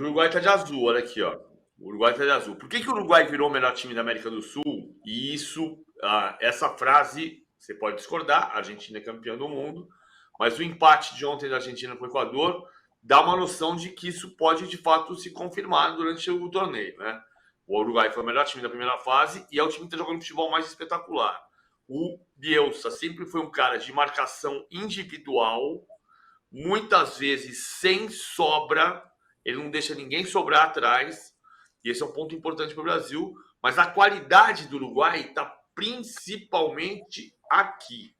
o Uruguai tá de azul, olha aqui, ó. O Uruguai tá de azul. Por que o Uruguai virou o melhor time da América do Sul? E essa frase, você pode discordar, a Argentina é campeã do mundo, mas o empate de ontem da Argentina com o Equador dá uma noção de que isso pode, de fato, se confirmar durante o torneio, né? O Uruguai foi o melhor time da primeira fase e é o time que está jogando futebol mais espetacular. O Bielsa sempre foi um cara de marcação individual, muitas vezes sem sobra, ele não deixa ninguém sobrar atrás, e esse é um ponto importante para o Brasil, mas a qualidade do Uruguai está principalmente aqui,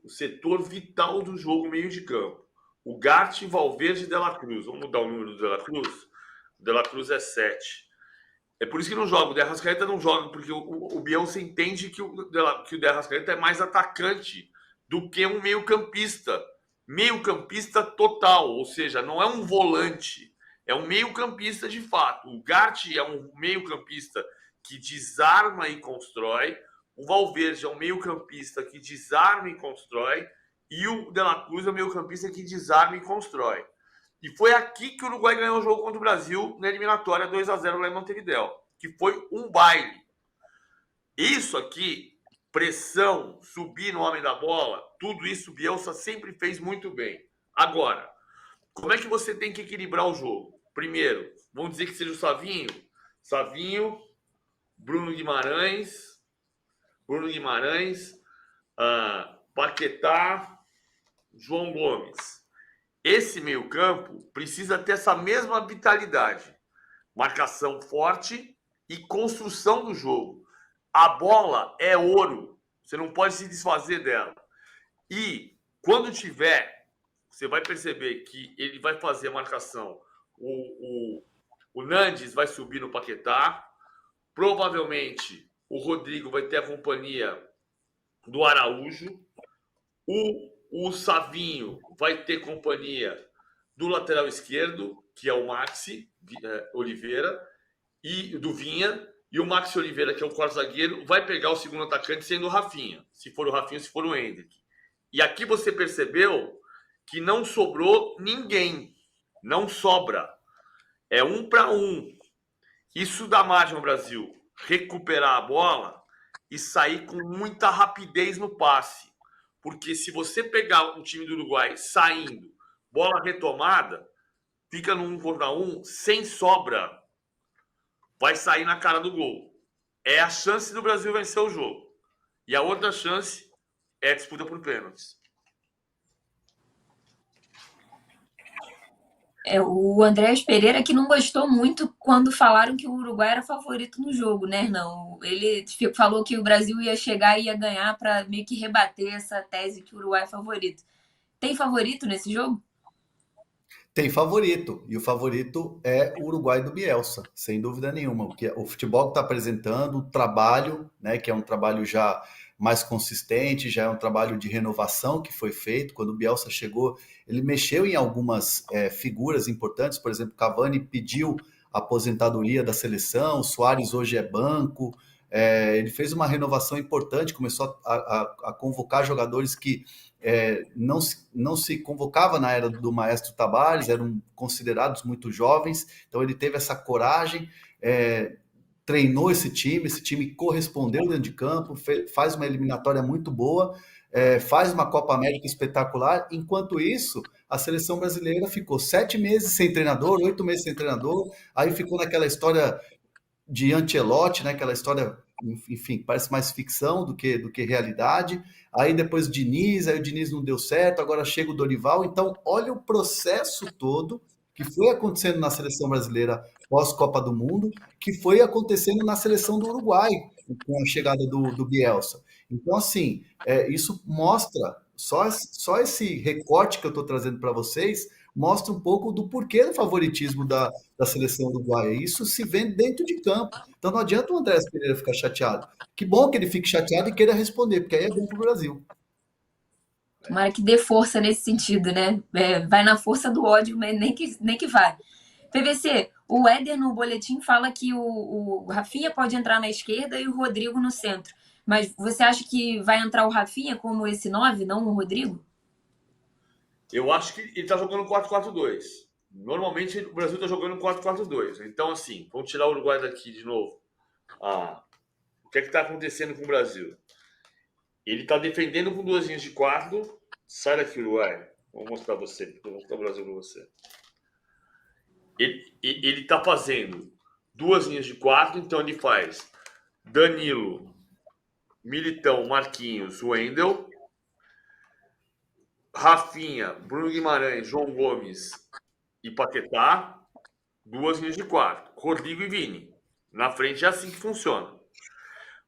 o setor vital do jogo meio de campo. O Gatti, Valverde e De La Cruz. Vamos mudar o número do De La Cruz? O De La Cruz é 7. É por isso que não joga. O De Arrascaeta não joga, porque o Bielsa entende que o De Arrascaeta é mais atacante do que um meio-campista. Meio-campista total, ou seja, não é um volante, é um meio-campista de fato. O Gatti é um meio-campista que desarma e constrói. O Valverde é um meio-campista que desarma e constrói. E o De La Cruz é um meio-campista que desarma e constrói. E foi aqui que o Uruguai ganhou o jogo contra o Brasil na eliminatória 2-0 lá em Montevidéu, que foi um baile. Isso aqui, pressão, subir no homem da bola, tudo isso o Bielsa sempre fez muito bem. Agora, como é que você tem que equilibrar o jogo? Primeiro, vamos dizer que seja o Savinho, Bruno Guimarães, Paquetá, João Gomes. Esse meio-campo precisa ter essa mesma vitalidade. Marcação forte e construção do jogo. A bola é ouro. Você não pode se desfazer dela. E quando tiver, você vai perceber que ele vai fazer a marcação. O Nandes vai subir no Paquetá. Provavelmente o Rodrigo vai ter a companhia do Araújo. O Savinho vai ter companhia do lateral esquerdo, que é o Maxi Oliveira, e do Vinha. E o Maxi Oliveira, que é o quarto zagueiro, vai pegar o segundo atacante sendo o Rafinha. Se for o Rafinha, se for o Endrick. E aqui você percebeu que não sobrou ninguém. Não sobra. É 1-1. Isso dá margem ao Brasil recuperar a bola e sair com muita rapidez no passe. Porque se você pegar o time do Uruguai saindo, bola retomada, fica no 1 contra 1, sem sobra, vai sair na cara do gol. É a chance do Brasil vencer o jogo. E a outra chance é a disputa por pênaltis. O Andrés Pereira que não gostou muito quando falaram que o Uruguai era favorito no jogo, né, Hernão? Ele falou que o Brasil ia chegar e ia ganhar para meio que rebater essa tese que o Uruguai é favorito. Tem favorito nesse jogo? Tem favorito, e o favorito é o Uruguai do Bielsa, sem dúvida nenhuma, porque o futebol que está apresentando, o trabalho, né, que é um trabalho já mais consistente, já é um trabalho de renovação que foi feito. Quando o Bielsa chegou, ele mexeu em algumas figuras importantes, por exemplo, Cavani pediu a aposentadoria da seleção, o Suárez hoje é banco, ele fez uma renovação importante, começou a convocar jogadores que não se convocava na era do Maestro Tabárez, eram considerados muito jovens, então ele teve essa coragem, treinou esse time correspondeu dentro de campo, faz uma eliminatória muito boa, faz uma Copa América espetacular. Enquanto isso, a seleção brasileira ficou 7 meses sem treinador, 8 meses sem treinador, aí ficou naquela história de Ancelotti, né? Aquela história, enfim, parece mais ficção do que realidade. Aí depois aí o Diniz não deu certo, agora chega o Dorival. Então, olha o processo todo que foi acontecendo na seleção brasileira pós-Copa do Mundo, que foi acontecendo na seleção do Uruguai, com a chegada do Bielsa. Então, assim, isso mostra, só esse recorte que eu estou trazendo para vocês, mostra um pouco do porquê do favoritismo da seleção uruguaia. Isso se vê dentro de campo. Então não adianta o Andrés Pereira ficar chateado. Que bom que ele fique chateado e queira responder, porque aí é bom para o Brasil. Tomara que dê força nesse sentido, né? Vai na força do ódio, mas nem que vai. PVC, o Éder no boletim fala que o Rafinha pode entrar na esquerda e o Rodrigo no centro. Mas você acha que vai entrar o Rafinha como esse 9, não o Rodrigo? Eu acho que ele está jogando 4-4-2. Normalmente o Brasil está jogando 4-4-2. Então, assim, vamos tirar o Uruguai daqui de novo. O que é que está acontecendo com o Brasil? Ele está defendendo com 2 linhas de 4. Sai daqui, Uruguai. Vou mostrar você. Vou mostrar o Brasil para você. Ele está fazendo 2 linhas de 4, então ele faz Danilo, Militão, Marquinhos, Wendel, Rafinha, Bruno Guimarães, João Gomes e Paquetá, 2 linhas de 4. Rodrigo e Vini. Na frente é assim que funciona.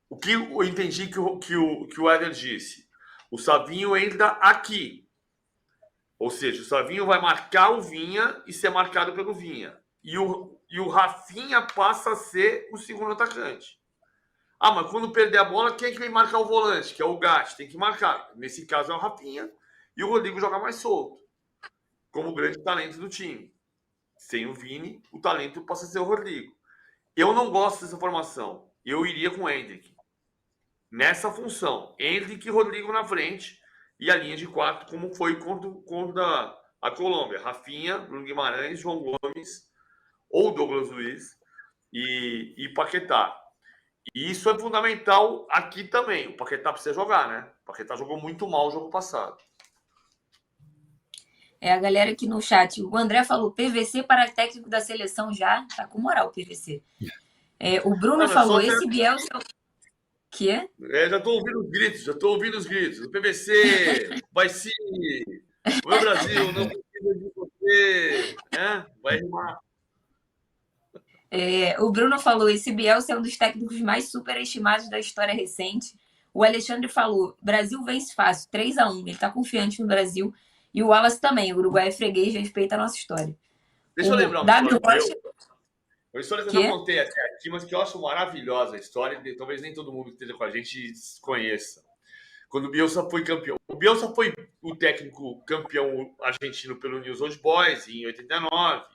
O que eu entendi que o Éder disse. O Savinho entra aqui. Ou seja, o Savinho vai marcar o Vinha e ser marcado pelo Vinha. E o Rafinha passa a ser o segundo atacante. Mas quando perder a bola, quem é que vem marcar o volante? Que é o Gatti. Tem que marcar. Nesse caso é o Rafinha. E o Rodrigo joga mais solto. Como grande talento do time. Sem o Vini, o talento passa a ser o Rodrigo. Eu não gosto dessa formação. Eu iria com o Hendrick. Nessa função. Hendrick e Rodrigo na frente. E a linha de 4, como foi contra a Colômbia. Rafinha, Bruno Guimarães, João Gomes, ou Douglas Luiz e Paquetá. E isso é fundamental aqui também. O Paquetá precisa jogar, né? O Paquetá jogou muito mal o jogo passado. A galera aqui no chat. O André falou, PVC para técnico da seleção já. Tá com moral o PVC. O Bruno falou, esse Bielsa... Que é? Já estou ouvindo os gritos. O PVC vai se... O meu Brasil não precisa de você. Vai rimar. O Bruno falou, esse Bielsa é um dos técnicos mais superestimados da história recente. O Alexandre falou, Brasil vence fácil, 3-1. Ele está confiante no Brasil. E o Wallace também, o Uruguai é freguês, respeita a nossa história. Deixa eu lembrar uma história que eu não contei até aqui, mas que eu acho maravilhosa a história, e talvez nem todo mundo que esteja com a gente conheça. Quando o Bielsa foi campeão. O Bielsa foi o técnico campeão argentino pelo Newell's Old Boys em 89.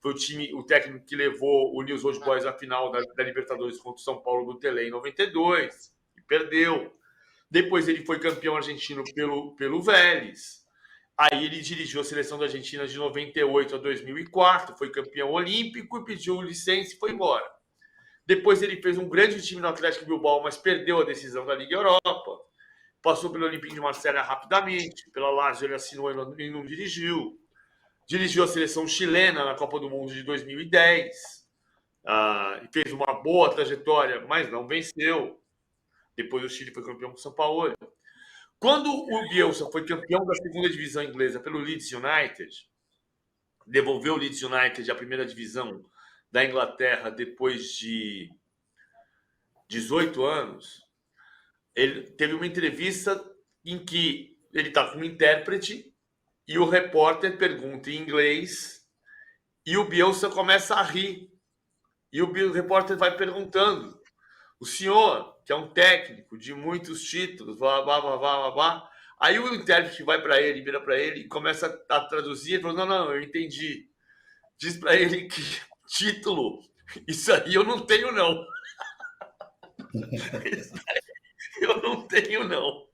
Foi o técnico que levou o Newell's Old Boys à final da Libertadores contra o São Paulo do Tele em 92 e perdeu. Depois ele foi campeão argentino pelo Vélez. Aí ele dirigiu a seleção da Argentina de 98 a 2004, foi campeão olímpico e pediu licença e foi embora. Depois ele fez um grande time no Atlético Bilbao, mas perdeu a decisão da Liga Europa. Passou pelo Olympique de Marselha rapidamente, pela Lazio ele assinou e não dirigiu. Dirigiu a seleção chilena na Copa do Mundo de 2010. E fez uma boa trajetória, mas não venceu. Depois o Chile foi campeão com o São Paulo. Quando o Bielsa foi campeão da segunda divisão inglesa pelo Leeds United, devolveu o Leeds United à primeira divisão da Inglaterra depois de 18 anos, ele teve uma entrevista em que ele está com um intérprete e o repórter pergunta em inglês e o Bielsa começa a rir. E o repórter vai perguntando, o senhor, que é um técnico de muitos títulos, blá, blá, blá, blá, blá. Aí o intérprete vai para ele, vira para ele e começa a traduzir. Ele falou, não, eu entendi. Diz para ele que título, isso aí eu não tenho, não. Isso aí eu não tenho, não.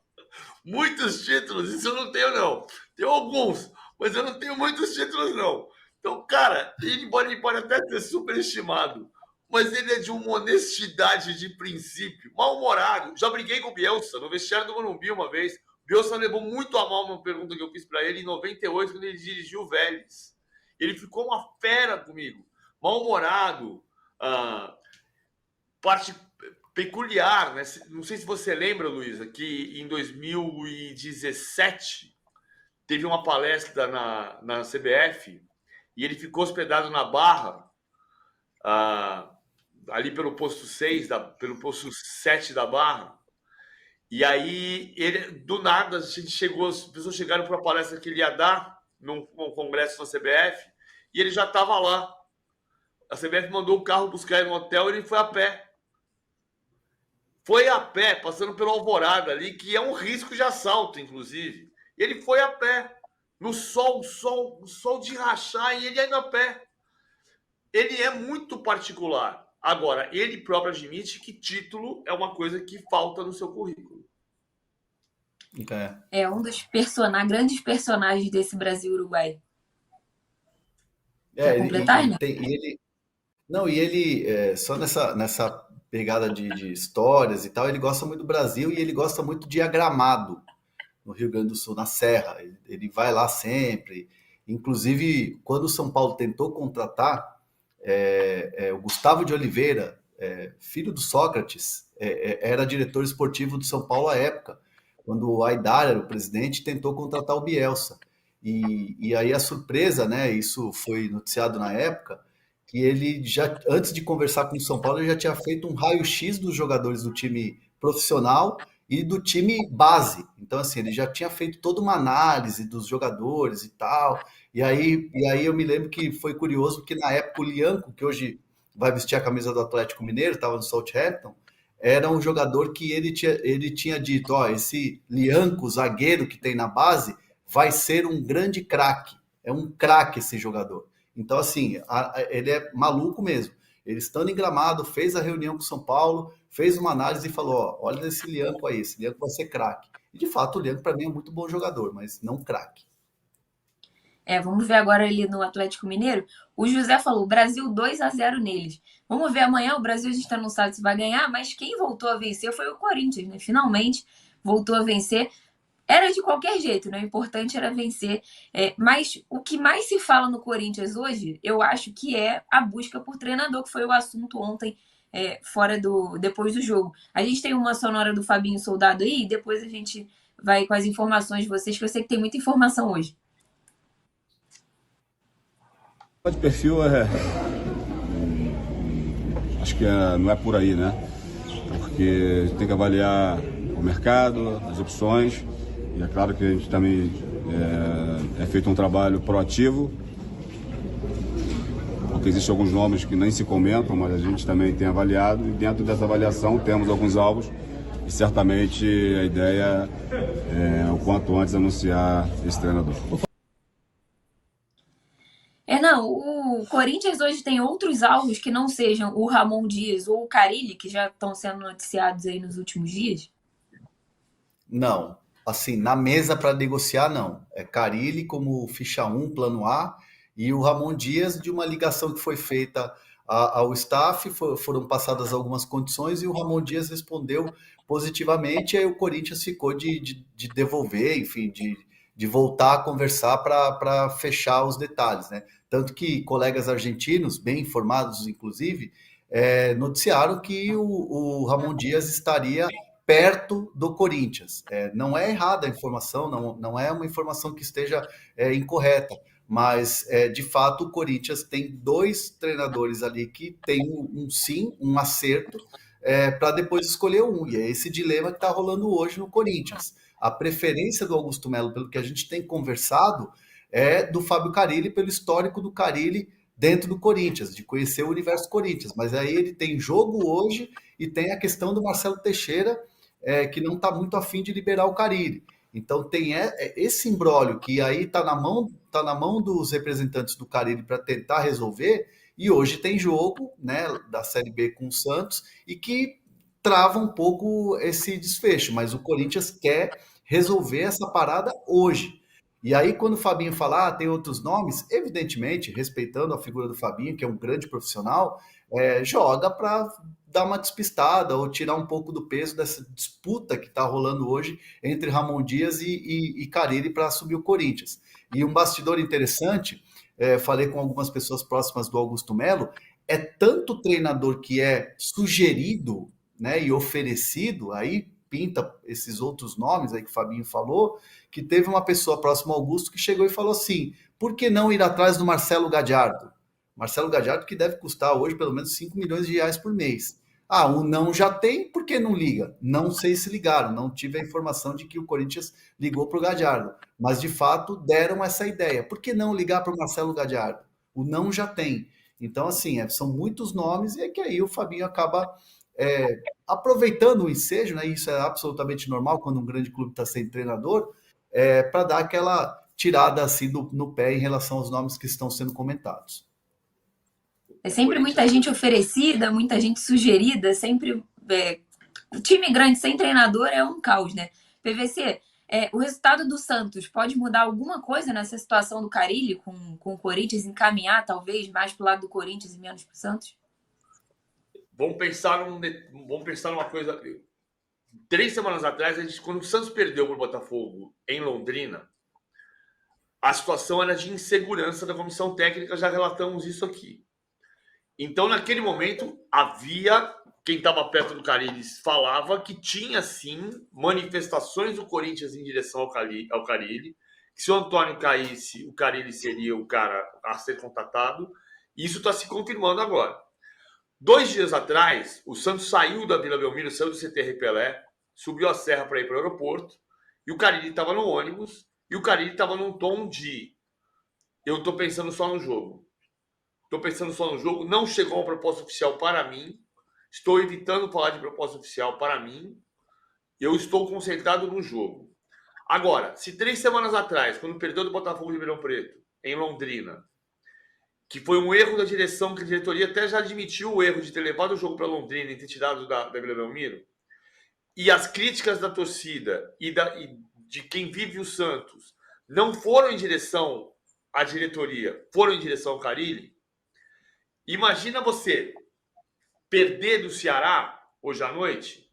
Muitos títulos, isso eu não tenho, não. Tenho alguns, mas eu não tenho muitos títulos, não. Então, cara, ele pode até ser superestimado, mas ele é de uma honestidade de princípio, mal-humorado. Já briguei com o Bielsa no vestiário do Morumbi uma vez. O Bielsa levou muito a mal uma pergunta que eu fiz para ele em 98, quando ele dirigiu o Vélez. Ele ficou uma fera comigo, mal-humorado, parte peculiar, né? Não sei se você lembra, Luísa, que em 2017 teve uma palestra na CBF e ele ficou hospedado na Barra, ali pelo posto 6, pelo posto 7 da Barra. E aí, do nada, as pessoas chegaram para a palestra que ele ia dar num congresso na CBF e ele já estava lá. A CBF mandou o carro buscar ele no hotel e ele foi a pé. Foi a pé, passando pelo Alvorada ali, que é um risco de assalto, inclusive. Ele foi a pé, no sol de rachar, e ele ainda a pé. Ele é muito particular. Agora, ele próprio admite que título é uma coisa que falta no seu currículo. É um dos grandes personagens desse Brasil-Uruguai. Quer É, completar, né? não, e ele, só nessa pegada de histórias e tal, ele gosta muito do Brasil e ele gosta muito de Gramado, no Rio Grande do Sul, na Serra. Ele vai lá sempre. Inclusive, quando o São Paulo tentou contratar o Gustavo de Oliveira, filho do Sócrates, era diretor esportivo do São Paulo à época, quando o Aidar era o presidente, tentou contratar o Bielsa. E aí a surpresa, né? Isso foi noticiado na época, que ele já, antes de conversar com o São Paulo, ele já tinha feito um raio-x dos jogadores do time profissional e do time base. Então, assim, ele já tinha feito toda uma análise dos jogadores e tal. E aí eu me lembro que foi curioso, porque na época o Lianco, que hoje vai vestir a camisa do Atlético Mineiro, estava no Southampton, era um jogador que ele tinha dito, ó, esse Lianco, zagueiro que tem na base, vai ser um grande craque. É um craque esse jogador. Então, assim, ele é maluco mesmo. Ele estando em Gramado, fez a reunião com o São Paulo, fez uma análise e falou, ó, olha esse Lianco aí, esse Lianco vai ser craque. E de fato, o Lianco para mim é um muito bom jogador, mas não craque. Vamos ver agora ali no Atlético Mineiro. O José falou: Brasil 2-0 neles. Vamos ver amanhã. O Brasil, a gente não sabe se vai ganhar, mas quem voltou a vencer foi o Corinthians, né? Finalmente voltou a vencer. Era de qualquer jeito, né? O importante era vencer. Mas o que mais se fala no Corinthians hoje, eu acho que é a busca por treinador, que foi o assunto ontem, depois do jogo. A gente tem uma sonora do Fabinho Soldado aí, e depois a gente vai com as informações de vocês, que eu sei que tem muita informação hoje. De perfil acho que não é por aí, né? Porque tem que avaliar o mercado, as opções, e é claro que a gente também é feito um trabalho proativo, porque existem alguns nomes que nem se comentam, mas a gente também tem avaliado, e dentro dessa avaliação temos alguns alvos, e certamente a ideia é o quanto antes anunciar esse treinador. Não, o Corinthians hoje tem outros alvos que não sejam o Ramon Dias ou o Carille, que já estão sendo noticiados aí nos últimos dias? Não. Assim, na mesa para negociar, não. É Carille como ficha 1, plano A, e o Ramon Dias de uma ligação que foi feita ao staff, foram passadas algumas condições e o Ramon Dias respondeu positivamente, e aí o Corinthians ficou de devolver, enfim, de voltar a conversar para fechar os detalhes, né? Tanto que colegas argentinos, bem informados inclusive, noticiaram que o Ramon Dias estaria perto do Corinthians. Não é errada a informação, não é uma informação que esteja incorreta, mas de fato o Corinthians tem dois treinadores ali que tem um sim, um acerto, para depois escolher um, e é esse dilema que está rolando hoje no Corinthians. A preferência do Augusto Melo, pelo que a gente tem conversado, é do Fábio Carille, pelo histórico do Carille dentro do Corinthians, de conhecer o universo Corinthians. Mas aí ele tem jogo hoje e tem a questão do Marcelo Teixeira, que não está muito afim de liberar o Carille. Então tem esse imbróglio que aí está na mão dos representantes do Carille para tentar resolver, e hoje tem jogo, né, da Série B com o Santos, e que trava um pouco esse desfecho, mas o Corinthians quer resolver essa parada hoje. E aí, quando o Fabinho fala, tem outros nomes, evidentemente, respeitando a figura do Fabinho, que é um grande profissional, joga para dar uma despistada ou tirar um pouco do peso dessa disputa que está rolando hoje entre Ramon Dias e Carille para subir o Corinthians. E um bastidor interessante, falei com algumas pessoas próximas do Augusto Melo, é tanto treinador que é sugerido, né, e oferecido, aí pinta esses outros nomes aí que o Fabinho falou, que teve uma pessoa próxima ao Augusto que chegou e falou assim, por que não ir atrás do Marcelo Gadiardo? Marcelo Gadiardo que deve custar hoje pelo menos 5 milhões de reais por mês. O não já tem, por que não liga? Não sei se ligaram, não tive a informação de que o Corinthians ligou para o Gadiardo, mas de fato deram essa ideia. Por que não ligar para o Marcelo Gadiardo? O não já tem. Então, assim, são muitos nomes e é que aí o Fabinho acaba aproveitando o ensejo, né? Isso é absolutamente normal quando um grande clube está sem treinador, para dar aquela tirada assim no pé em relação aos nomes que estão sendo comentados. É sempre muita gente oferecida, muita gente sugerida, sempre. O time grande sem treinador é um caos, né? PVC, O resultado do Santos pode mudar alguma coisa nessa situação do Carille com o Corinthians, encaminhar talvez mais para o lado do Corinthians e menos para o Santos? Vamos pensar numa coisa. 3 semanas atrás, quando o Santos perdeu para o Botafogo em Londrina, a situação era de insegurança da comissão técnica, já relatamos isso aqui. Então, naquele momento, havia, quem estava perto do Carille falava que tinha, sim, manifestações do Corinthians em direção ao Carille, que se o Antônio caísse, o Carille seria o cara a ser contatado, e isso está se confirmando agora. 2 dias atrás, o Santos saiu da Vila Belmiro, saiu do CT Pelé, subiu a serra para ir para o aeroporto, e o Carille estava no ônibus, e o Carille estava num tom de: eu estou pensando só no jogo. Estou pensando só no jogo, não chegou uma proposta oficial para mim, estou evitando falar de proposta oficial para mim, eu estou concentrado no jogo. Agora, se 3 semanas atrás, quando perdeu do Botafogo de Ribeirão Preto, em Londrina, que foi um erro da direção, que a diretoria até já admitiu o erro de ter levado o jogo para Londrina e ter tirado da Vila Belmiro, e as críticas da torcida e de quem vive o Santos não foram em direção à diretoria, foram em direção ao Carille. Imagina você perder do Ceará hoje à noite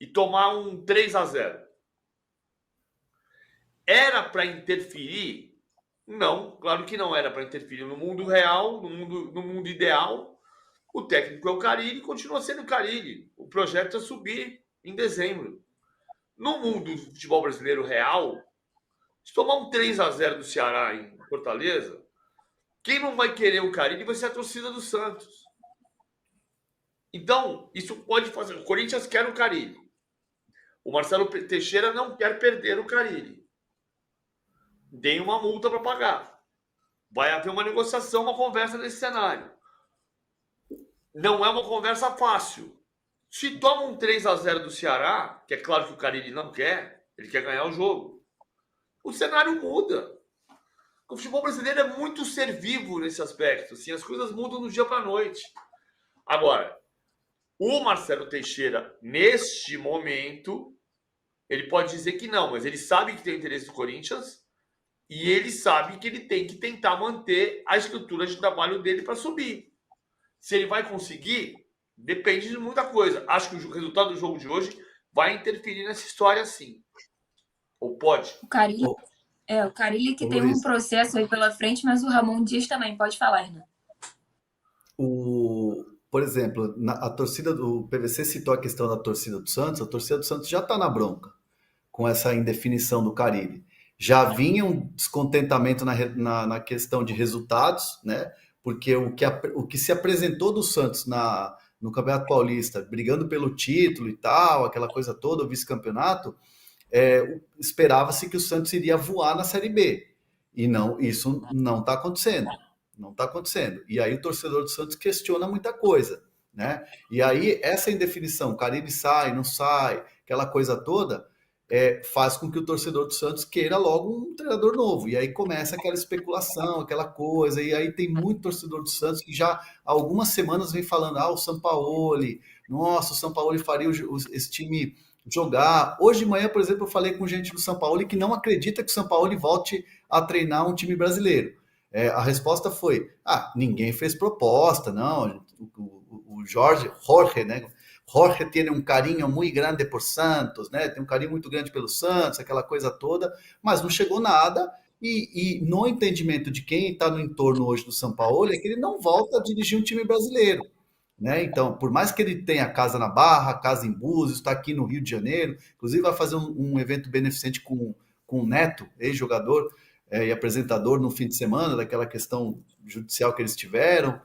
e tomar um 3-0. Era para interferir? Não, claro que não era para interferir. No mundo real, no mundo ideal, o técnico é o Carille e continua sendo o Carille. O projeto é subir em dezembro. No mundo do futebol brasileiro real, se tomar um 3-0 do Ceará em Fortaleza, quem não vai querer o Carille vai ser a torcida do Santos. Então, isso pode fazer. O Corinthians quer o Carille. O Marcelo Teixeira não quer perder o Carille. Tem uma multa para pagar. Vai haver uma negociação, uma conversa nesse cenário. Não é uma conversa fácil. Se toma um 3-0 do Ceará, que é claro que o Carille não quer, ele quer ganhar o jogo, o cenário muda. O futebol brasileiro é muito ser vivo nesse aspecto. Assim, as coisas mudam do dia para a noite. Agora, o Marcelo Teixeira, neste momento, ele pode dizer que não, mas ele sabe que tem o interesse do Corinthians e ele sabe que ele tem que tentar manter a estrutura de trabalho dele para subir. Se ele vai conseguir, depende de muita coisa. Acho que o resultado do jogo de hoje vai interferir nessa história, sim. Ou pode. O Carille que tem um processo aí pela frente, mas o Ramon Dias também. Pode falar, Renan. Por exemplo, a torcida do PVC citou a questão da torcida do Santos. A torcida do Santos já está na bronca com essa indefinição do Carille. Já vinha um descontentamento na questão de resultados, né? Porque o que se apresentou do Santos no Campeonato Paulista, brigando pelo título e tal, aquela coisa toda, o vice-campeonato, esperava-se que o Santos iria voar na Série B. E não, isso não está acontecendo. Não está acontecendo. E aí o torcedor do Santos questiona muita coisa, né? E aí essa indefinição, o Carille sai, não sai, aquela coisa toda, faz com que o torcedor do Santos queira logo um treinador novo. E aí começa aquela especulação, aquela coisa, e aí tem muito torcedor do Santos que já há algumas semanas vem falando, o Sampaoli, nossa, o Sampaoli faria esse time jogar. Hoje de manhã, por exemplo, eu falei com gente do Sampaoli que não acredita que o Sampaoli volte a treinar um time brasileiro. A resposta foi, ninguém fez proposta, não, o Jorge, né? Jorge tem um carinho muito grande por Santos, né? Tem um carinho muito grande pelo Santos, aquela coisa toda, mas não chegou nada, e no entendimento de quem está no entorno hoje do Sampaoli é que ele não volta a dirigir um time brasileiro, né? Então, por mais que ele tenha casa na Barra, casa em Búzios, está aqui no Rio de Janeiro, inclusive vai fazer um evento beneficente com o Neto, ex-jogador e apresentador no fim de semana, daquela questão judicial que eles tiveram,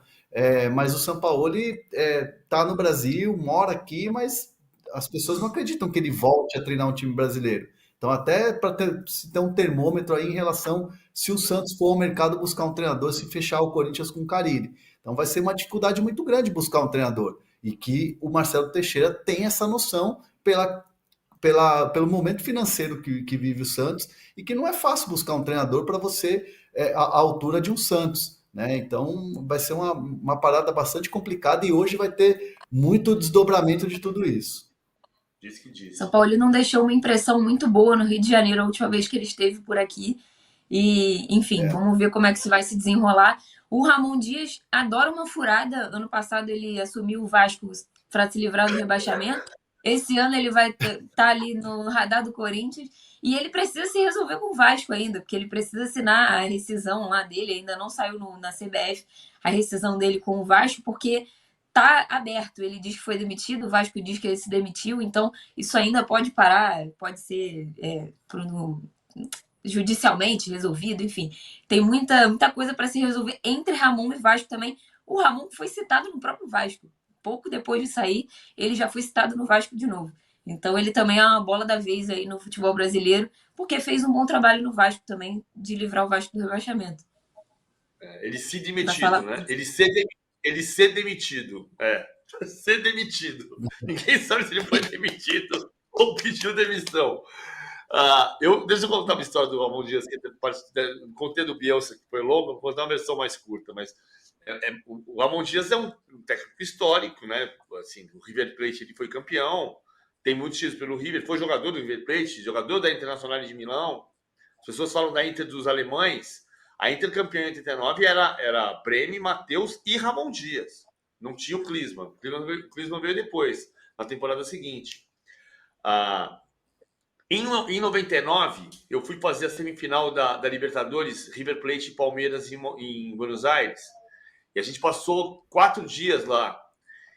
mas o Sampaoli está no Brasil, mora aqui, mas as pessoas não acreditam que ele volte a treinar um time brasileiro. Então, até para ter um termômetro aí em relação se o Santos for ao mercado buscar um treinador, se fechar o Corinthians com o Carille. Então, vai ser uma dificuldade muito grande buscar um treinador. E que o Marcelo Teixeira tem essa noção pelo momento financeiro que vive o Santos, e que não é fácil buscar um treinador para você à altura de um Santos, né? Então vai ser uma parada bastante complicada, e hoje vai ter muito desdobramento de tudo isso. Diz que diz. São Paulo não deixou uma impressão muito boa no Rio de Janeiro a última vez que ele esteve por aqui. E, enfim, vamos ver como é que isso vai se desenrolar. O Ramon Dias adora uma furada. Ano passado ele assumiu o Vasco para se livrar do rebaixamento. Esse ano ele vai estar ali no radar do Corinthians. E ele precisa se resolver com o Vasco ainda, porque ele precisa assinar a rescisão lá dele. Ainda não saiu na CBF a rescisão dele com o Vasco, porque tá aberto. Ele diz que foi demitido, o Vasco diz que ele se demitiu. Então, isso ainda pode parar, pode ser judicialmente resolvido, enfim. Tem muita coisa para se resolver entre Ramon e Vasco também. O Ramon foi citado no próprio Vasco. Pouco depois de sair, ele já foi citado no Vasco de novo. Então ele também é uma bola da vez aí no futebol brasileiro, porque fez um bom trabalho no Vasco também, de livrar o Vasco do rebaixamento. Ele se demitido, né? Ele ser demitido. Ser demitido. Ninguém sabe se ele foi demitido ou pediu demissão. Deixa eu contar uma história do Ramon Dias, que contei do Bielsa, que foi longo, vou dar uma versão mais curta, mas o Ramon Dias é um técnico histórico, né? Assim, o River Plate ele foi campeão, tem muitos títulos pelo River, foi jogador do River Plate, jogador da Internacional de Milão. As pessoas falam da Inter dos alemães. A Inter campeã em 89 era Breme, Matheus e Ramon Dias. Não tinha o Klinsmann. O Klinsmann veio depois, na temporada seguinte. Em 99, eu fui fazer a semifinal da Libertadores, River Plate e Palmeiras em Buenos Aires. E a gente passou 4 dias lá.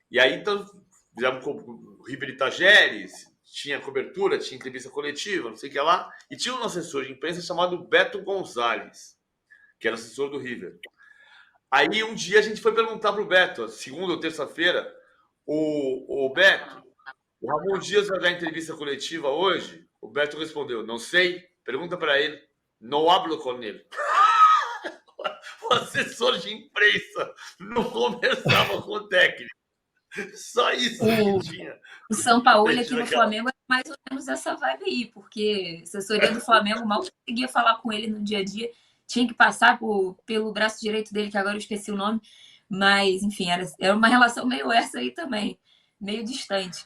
E aí, então, fizemos com o River e Tajeres, tinha cobertura, tinha entrevista coletiva, não sei o que lá. E tinha um assessor de imprensa chamado Beto Gonzalez, que era assessor do River. Aí, um dia, a gente foi perguntar para o Beto, segunda ou terça-feira, o Beto, o Ramon Dias vai dar entrevista coletiva hoje? O Beto respondeu, não sei, pergunta para ele. Não hablo com ele. O assessor de imprensa não conversava com o técnico. Só isso que tinha. O São Paulo aqui no Flamengo é mais ou menos essa vibe aí, porque a assessoria do Flamengo mal conseguia falar com ele no dia a dia, tinha que passar pelo braço direito dele, que agora eu esqueci o nome, mas, enfim, era uma relação meio essa aí também, meio distante.